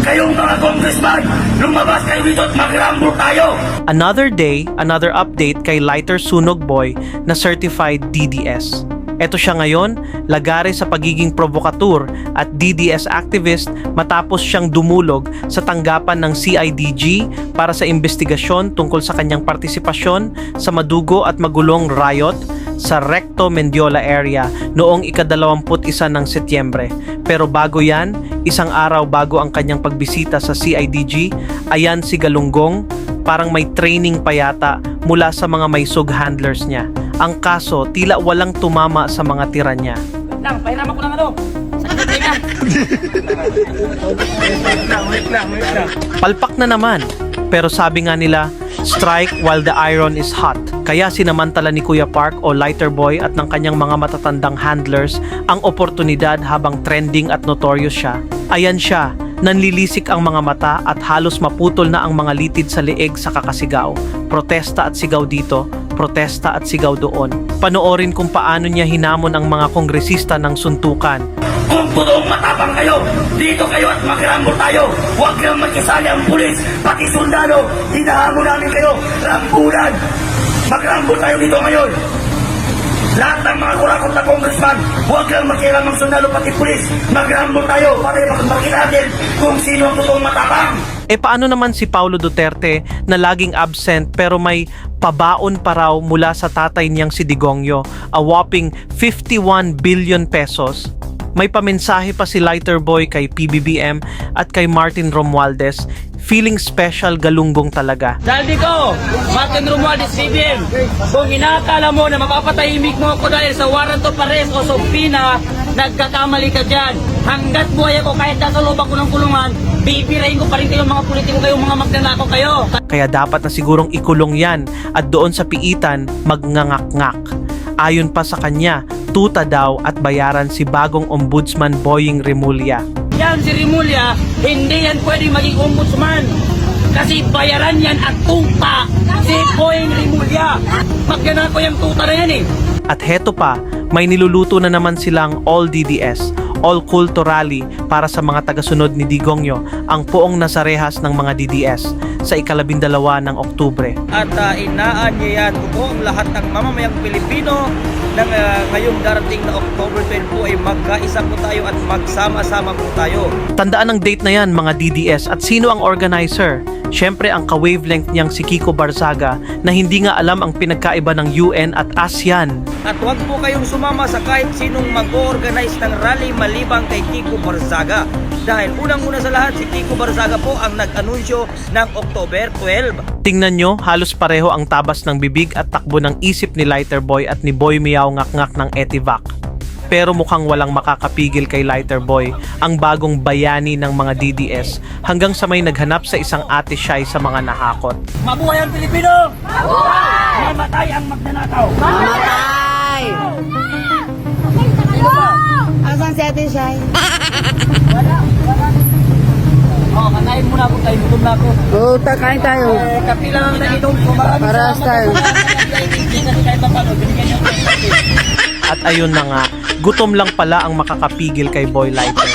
Kayong mga congressman, lumabas kayo dito at mag-rumble tayo. Another day, another update kay Lighter Sunog Boy na certified DDS. Eto siya ngayon, lagare sa pagiging provokatur at DDS activist matapos siyang dumulog sa tanggapan ng CIDG para sa investigasyon tungkol sa kanyang partisipasyon sa madugo at magulong riot sa Recto Mendiola area noong ika-21 ng Setyembre. Pero bago yan, isang araw bago ang kanyang pagbisita sa CIDG, ayan si Galunggong, parang may training pa yata mula sa mga maysug handlers niya. Ang kaso, tila walang tumama sa mga tira niya. Lang, pahiraman ko ng ano. Sakit na. Wait lang. Palpak na naman. Pero sabi nga nila, strike while the iron is hot. Kaya sinamantala ni Kuya Park o Lighter Boy at ng kanyang mga matatandang handlers ang oportunidad habang trending at notorious siya. Ayan siya, nanlilisik ang mga mata at halos maputol na ang mga litid sa leeg sa kakasigaw. Protesta at sigaw dito, protesta at sigaw doon. Panoorin kung paano niya hinamon ang mga kongresista ng suntukan. Kung totoong matapang kayo, dito kayo at mag-rumble tayo. Huwag kang magkisali ang pulis, pati sundalo. Hinahamon namin kayo, rambulan. Mag-rumble tayo dito ngayon. Lahat ng mga kurakot na congressman, huwag kang makialam ng sundalo pati pulis. Mag-rumble tayo para makita natin kung sino ang totoong matapang. E paano naman si Paulo Duterte na laging absent pero may pabaon pa raw mula sa tatay niyang si Digongyo, a whopping 51 billion pesos? May pamensahe pa si Lighter Boy kay PBBM at kay Martin Romualdez. Feeling special Galunggong talaga. Saldi ko, Martin Romualdez, BBM. Kung inaakala mo na mapapatahimik mo ako dahil sa warrant of arrest o subpoena, nagkakamali ka dyan. Hanggat buhay ako kahit nasa loob ako ng kulungan, bibirahin ko pa rin kayong mga politiko kayong mga magnanakaw kayo. Kaya dapat na sigurong ikulong yan at doon sa piitan magngangak-ngak. Ayon pa sa kanya, tuta daw at bayaran si bagong ombudsman Boying Remulla. Yan si Remulla, hindi yan pwedeng maging ombudsman. Kasi bayaran yan at tuta si Boying Remulla. Magnanakaw yung tuta na yan eh. At heto pa, may niluluto na naman silang all DDS, all culto rally para sa mga tagasunod ni Digongyo, ang poong nasa rehas ng mga DDS sa ika-12 ng Oktubre. At inaanyayahan ko po ang lahat ng mamamayang Pilipino ng ngayong darating na October 12 po ay magkaisa po tayo at magsama-sama po tayo. Tandaan ang date na yan mga DDS at sino ang organizer? Siyempre ang ka-wavelength niyang si Kiko Barzaga na hindi nga alam ang pinagkaiba ng UN at ASEAN. At huwag po kayong sumama sa kahit sinong mag-organize ng rally malibang kay Kiko Barzaga. Dahil unang-una sa lahat, si Kiko Barzaga po ang nag-anunsyo ng October 12. Tingnan nyo, halos pareho ang tabas ng bibig at takbo ng isip ni Lighter Boy at ni Boy Miao ngak-ngak ng Etivac. Pero mukhang walang makakapigil kay Lighter Boy, ang bagong bayani ng mga DDS, hanggang sa may naghanap sa isang ate shy sa mga nahakot. Mabuhay ang Pilipino! Mabuhay! Mamatay ang magnanakaw! Mamatay! Asan si Ate Shai? Oh, kanain muna ako tayo, gutom na ako. Oo, kain tayo. Kapi lang ang nag-inom ko. Paras tayo. Kahit pa paano, binigyan niyo ako. At ayun na nga, gutom lang pala ang makakapigil kay Boy Lighter.